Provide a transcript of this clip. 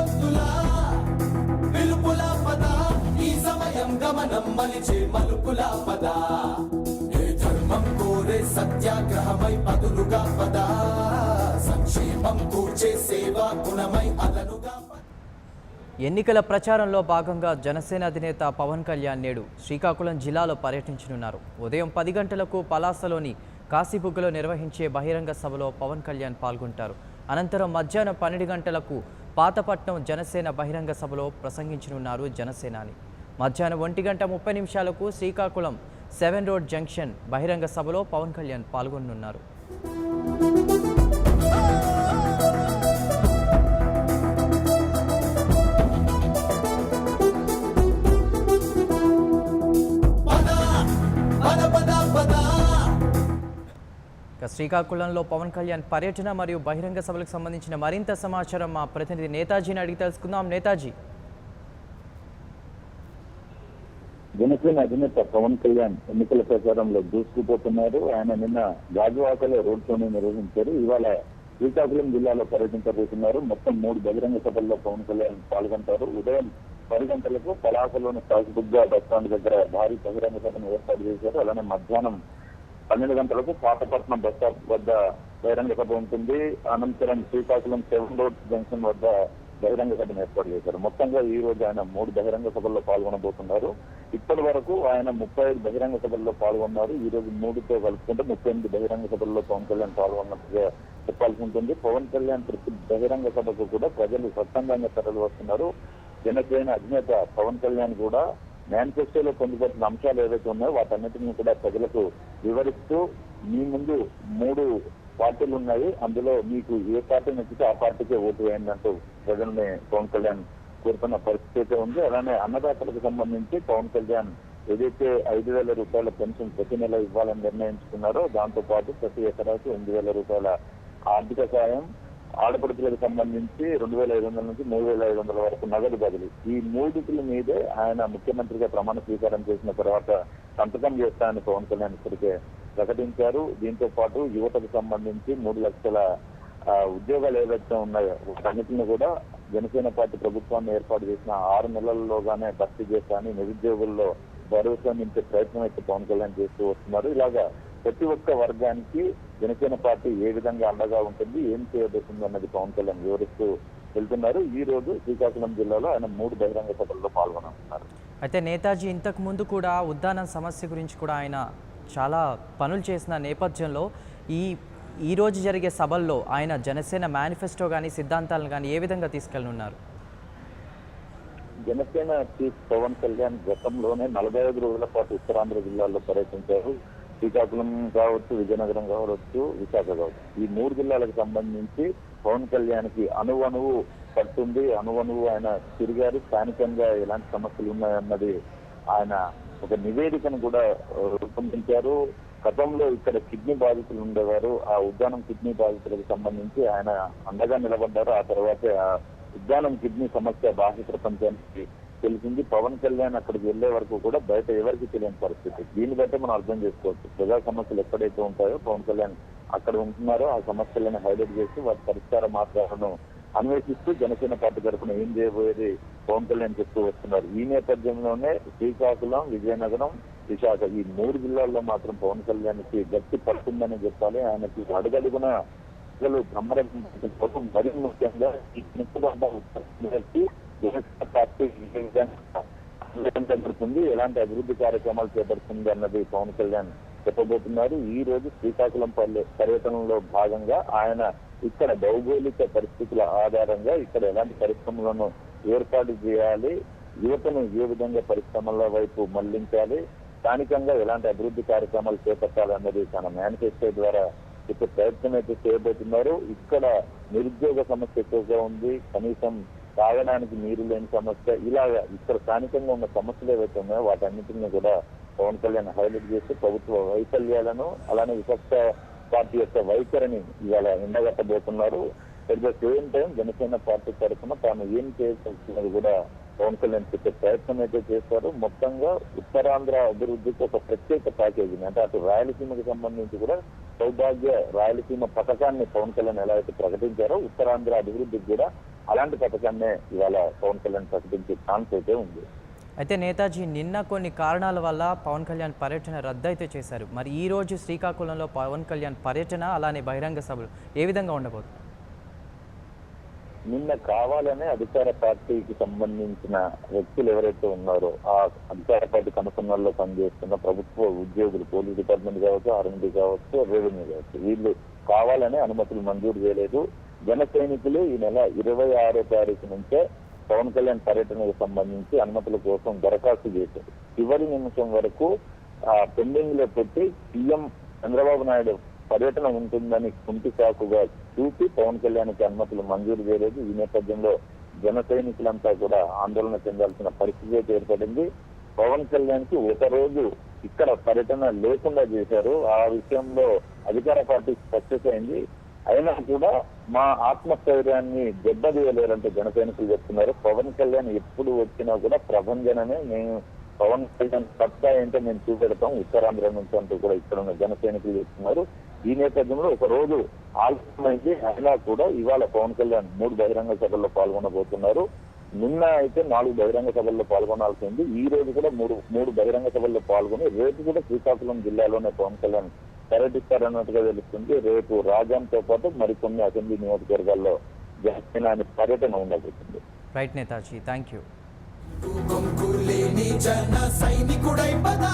గొంతులా పిలుపుల పద ఈ సమయం గమనం మలిచే మలుపుల పద ఏ ధర్మం కోరే సత్యాగ్రహమై పదులుగా పద సంక్షేమం కూర్చే సేవా గుణమై అలనుగా. ఎన్నికల ప్రచారంలో భాగంగా జనసేన అధినేత పవన్ కళ్యాణ్ నేడు శ్రీకాకుళం జిల్లాలో పర్యటించనున్నారు. ఉదయం 10 గంటలకు పలాసలోని కాశీబుగ్గలో నిర్వహించే బహిరంగ సభలో పవన్ కళ్యాణ్ పాల్గొంటారు. అనంతరం మధ్యాహ్నం 12 గంటలకు పాతపట్నం జనసేన బహిరంగ సభలో ప్రసంగించనున్నారు జనసేనాని. మధ్యాహ్నం 1:30 శ్రీకాకుళం 7 రోడ్ జంక్షన్ బహిరంగ సభలో పవన్ కళ్యాణ్ పాల్గొనున్నారు. శ్రీకాకుళంలో పవన్ కళ్యాణ్ పర్యటన మరియు బహిరంగ సభలకు సంబంధించిన మరింత సమాచారం మా ప్రతినిధి నేతాజీని అడిగి తెలుసుకుందాం. నేతాజీ, జనసేన అధినేత పవన్ కళ్యాణ్ ఎన్నికల ప్రచారంలో దూసుకుపోతున్నారు. ఆయన నిన్న గాజువాకలో రోడ్ షోని నిర్వహించారు. ఇవాళ శ్రీకాకుళం జిల్లాలో పర్యటించబోతున్నారు. మొత్తం 3 బహిరంగ సభల్లో పవన్ కళ్యాణ్ పాల్గొంటారు. ఉదయం 10 గంటలకు పలాసలోని కాశీబుగ్గ బస్టాండ్ దగ్గర భారీ బహిరంగ సభను ఏర్పాటు చేశారు. అలానే మధ్యాహ్నం 12 గంటలకు పాతపట్నం బస్ స్టాప్ వద్ద బహిరంగ సభ ఉంటుంది. అనంతరం శ్రీకాకుళం 7 రోడ్ జంక్షన్ వద్ద బహిరంగ సభను ఏర్పాటు చేశారు. మొత్తంగా ఈ రోజు ఆయన 3 బహిరంగ సభల్లో పాల్గొనబోతున్నారు. ఇప్పటి వరకు ఆయన 35 బహిరంగ సభల్లో పాల్గొన్నారు. ఈ రోజు 3తో కలుపుకుంటే 38 బహిరంగ సభల్లో పవన్ కళ్యాణ్ పాల్గొన్నట్టుగా చెప్పాల్సి ఉంటుంది. పవన్ కళ్యాణ్ ప్రతి బహిరంగ సభకు కూడా ప్రజలు స్వచ్ఛందంగా తరలి వస్తున్నారు. జనసేన అధినేత పవన్ కళ్యాణ్ కూడా మేనిఫెస్టోలో పొందుపరిచిన అంశాలు ఏవైతే ఉన్నాయో వాటన్నిటిని కూడా ప్రజలకు వివరిస్తూ మీ ముందు 3 పార్టీలు ఉన్నాయి, అందులో మీకు ఏ పార్టీ నచ్చితే ఆ పార్టీకే ఓటు వేయండి అంటూ ప్రజల్ని పవన్ కళ్యాణ్ కోరుతున్న పరిస్థితి అయితే ఉంది. అలానే అన్నదాతలకు సంబంధించి పవన్ కళ్యాణ్ ఏదైతే 5,000 రూపాయల పెన్షన్ ప్రతి నెల ఇవ్వాలని నిర్ణయించుకున్నారో దాంతో పాటు ప్రతి ఎకరాకు 8,000 రూపాయల ఆర్థిక సాయం, ఆడపడుచులకు సంబంధించి 2,500 నుంచి 3,500 వరకు నగదు బదిలీ, ఈ 3 మీదే ఆయన ముఖ్యమంత్రిగా ప్రమాణ స్వీకారం చేసిన తర్వాత సంతకం చేస్తానని పవన్ కళ్యాణ్ ఇప్పటికే ప్రకటించారు. దీంతో పాటు యువతకు సంబంధించి 3 లక్షల ఉద్యోగాలు ఏవైతే ఉన్నాయో వాటన్నిటిని కూడా జనసేన పార్టీ ప్రభుత్వాన్ని ఏర్పాటు చేసిన 6 నెలల్లోగానే భర్తీ చేస్తానని నిరుద్యోగుల్లో భరోసా నింపే ప్రయత్నం అయితే పవన్ కళ్యాణ్ చేస్తూ వస్తున్నారు. ఇలాగా ప్రతి ఒక్క వర్గానికి జనసేన పార్టీ ఏ విధంగా అండగా ఉంటుంది, ఏం చేయబోతుంది అన్నది పవన్ కళ్యాణ్ వివరిస్తూ వెళ్తున్నారు. ఈ రోజు శ్రీకాకుళం జిల్లాలో ఆయన 3 బహిరంగ సభల్లో పాల్గొనున్నారు. అయితే నేతాజీ, ఇంతకు ముందు కూడా ఉద్దానం సమస్య గురించి కూడా ఆయన చాలా పనులు చేసిన నేపథ్యంలో ఈ రోజు జరిగే సభల్లో ఆయన జనసేన మేనిఫెస్టో కానీ సిద్ధాంతాలను కానీ ఏ విధంగా తీసుకెళ్ళనున్నారు? జనసేన చీఫ్ పవన్ కళ్యాణ్ గతంలోనే 45 రోజుల పాటు ఉత్తరాంధ్ర జిల్లాల్లో పర్యటించారు. శ్రీకాకుళం కావచ్చు, విజయనగరం కావచ్చు, విశాఖ కావచ్చు, ఈ 3 జిల్లాలకు సంబంధించి పవన్ కళ్యాణ్ కి అణువణువు పడుతుంది. అణువణువు ఆయన తిరిగారు. స్థానికంగా ఎలాంటి సమస్యలు ఉన్నాయన్నది ఆయన ఒక నివేదికను కూడా రూపొందించారు. గతంలో ఇక్కడ కిడ్నీ బాధితులు ఉండేవారు. ఆ ఉద్దానం కిడ్నీ బాధితులకు సంబంధించి ఆయన అండగా నిలబడ్డారు. ఆ తర్వాత ఆ ఉద్దానం కిడ్నీ సమస్య బాహ్య ప్రపంచానికి తెలిసింది. పవన్ కళ్యాణ్ అక్కడికి వెళ్లే వరకు కూడా బయట ఎవరికి తెలియని పరిస్థితి. దీన్ని బట్టి మనం అర్థం చేసుకోవచ్చు. ప్రజా సమస్యలు ఎక్కడైతే ఉంటాయో పవన్ కళ్యాణ్ అక్కడ ఉంటున్నారో ఆ సమస్యలను హైలైట్ చేస్తూ వాటి పరిష్కార మార్గాలను అన్వేషిస్తూ జనసేన పార్టీ తరఫున ఏం చేయబోయేది పవన్ కళ్యాణ్ చెప్తూ వస్తున్నారు. ఈ నేపథ్యంలోనే శ్రీకాకుళం, విజయనగరం, విశాఖ ఈ 3 జిల్లాల్లో మాత్రం పవన్ కళ్యాణ్ కి గట్టి పడుతుందని చెప్పాలి. ఆయనకి అడుగడుగున ప్రజలు బ్రహ్మరథం మరీ ముఖ్యంగా ఈ జనసేన పార్టీ జరుగుతుంది, ఎలాంటి అభివృద్ధి కార్యక్రమాలు చేపడుతుంది అన్నది పవన్ కళ్యాణ్ చెప్పబోతున్నారు. ఈ రోజు శ్రీకాకుళం పర్యటనలో భాగంగా ఆయన ఇక్కడ భౌగోళిక పరిస్థితుల ఆధారంగా ఇక్కడ ఎలాంటి పరిశ్రమలను ఏర్పాటు చేయాలి, యువతను ఏ విధంగా పరిశ్రమల వైపు మళ్లించాలి, స్థానికంగా ఎలాంటి అభివృద్ధి కార్యక్రమాలు చేపట్టాలన్నది తన మేనిఫెస్టో ద్వారా చెప్పే ప్రయత్నం అయితే చేయబోతున్నారు. ఇక్కడ నిరుద్యోగ సమస్య ఎక్కువగా ఉంది, కనీసం తాగడానికి నీరు లేని సమస్య, ఇలాగా ఇక్కడ స్థానికంగా ఉన్న సమస్యలు ఏవైతే ఉన్నాయో వాటన్నింటినీ కూడా పవన్ కళ్యాణ్ హైలైట్ చేసి ప్రభుత్వ వైఫల్యాలను అలానే విపక్ష పార్టీ యొక్క వైఖరిని ఇవాళ ఎండగట్టబోతున్నారు. At the same time Janasena party తరఫున తాను ఏం చేయాల్సినది కూడా పవన్ కళ్యాణ్ చెప్పే ప్రయత్నం అయితే చేస్తారు. మొత్తంగా ఉత్తరాంధ్ర అభివృద్ధికి ఒక ప్రత్యేక ప్యాకేజీని, అంటే అటు రాయలసీమకు సంబంధించి కూడా సౌభాగ్య రాయలసీమ పథకాన్ని పవన్ కళ్యాణ్ ఎలా అయితే ప్రకటించారో ఉత్తరాంధ్ర అభివృద్ధికి కూడా అలాంటి పథకాన్నే ఇవాళ పవన్ కళ్యాణ్ ప్రకటించే ఛాన్స్ అయితే ఉంది. అయితే నేతాజీ నిన్న కొన్ని కారణాల వల్ల పవన్ కళ్యాణ్ పర్యటన రద్దయితే చేశారు. మరి ఈ రోజు శ్రీకాకుళంలో పవన్ కళ్యాణ్ పర్యటన అలానే బహిరంగ సభలు ఏ విధంగా ఉండబోతుంది? నిన్న కావాలనే అధికార పార్టీకి సంబంధించిన వ్యక్తులు ఎవరైతే ఉన్నారో ఆ అధికార పార్టీకి అనుసంధానంలో పనిచేస్తున్న ప్రభుత్వ ఉద్యోగులు, పోలీస్ డిపార్ట్మెంట్ కావచ్చు, ఆర్ఎండి కావచ్చు, రెవెన్యూ కావచ్చు, వీళ్ళు కావాలనే అనుమతులు మంజూరు చేయలేదు. జన సైనికులు ఈ నెల 26వ తారీఖు నుంచే పవన్ కళ్యాణ్ పర్యటనకు సంబంధించి అనుమతుల కోసం దరఖాస్తు చేశారు. చివరి నిమిషం వరకు పెండింగ్ లో పెట్టి సీఎం చంద్రబాబు నాయుడు పర్యటన ఉంటుందని కుంటి సాకుగా చూపి పవన్ కళ్యాణ్కి అనుమతులు మంజూరు చేయలేదు. ఈ నేపథ్యంలో జన సైనికులంతా కూడా ఆందోళన చెందాల్సిన పరిస్థితి అయితే ఏర్పడింది. పవన్ కళ్యాణ్ కి ఒక రోజు ఇక్కడ పర్యటన లేకుండా చేశారు. ఆ విషయంలో అధికార పార్టీ సక్సెస్ అయింది. అయినా కూడా మా ఆత్మస్థైర్యాన్ని దెబ్బతీయలేరంటే జన సైనికులు చెప్తున్నారు. పవన్ కళ్యాణ్ ఎప్పుడు వచ్చినా కూడా ప్రభంజనమే, మేము పవన్ కళ్యాణ్ సత్తా ఏంటో మేము చూపెడతాం ఉత్తరాంధ్ర నుంచి అంటూ కూడా ఇక్కడ ఉన్న జన సైనికులు చెప్తున్నారు. ఈ నేపథ్యంలో ఒక రోజు ఆలస్యమైంది. అయినా కూడా ఇవాళ పవన్ కళ్యాణ్ 3 బహిరంగ సభల్లో పాల్గొనబోతున్నారు. నిన్న అయితే 4 బహిరంగ సభల్లో పాల్గొనాల్సింది. ఈ రోజు కూడా మూడు బహిరంగ సభల్లో పాల్గొని రేపు కూడా శ్రీకాకుళం జిల్లాలోనే పవన్ కళ్యాణ్ పర్యటిస్తారన్నట్టుగా తెలుస్తుంది. రేపు రాజాంతో పాటు మరికొన్ని అసెంబ్లీ నియోజకవర్గాల్లో జనసేన పర్యటన ఉండబోతుంది. Right Netaji, thank you. లేని జన సైనికుడై పదా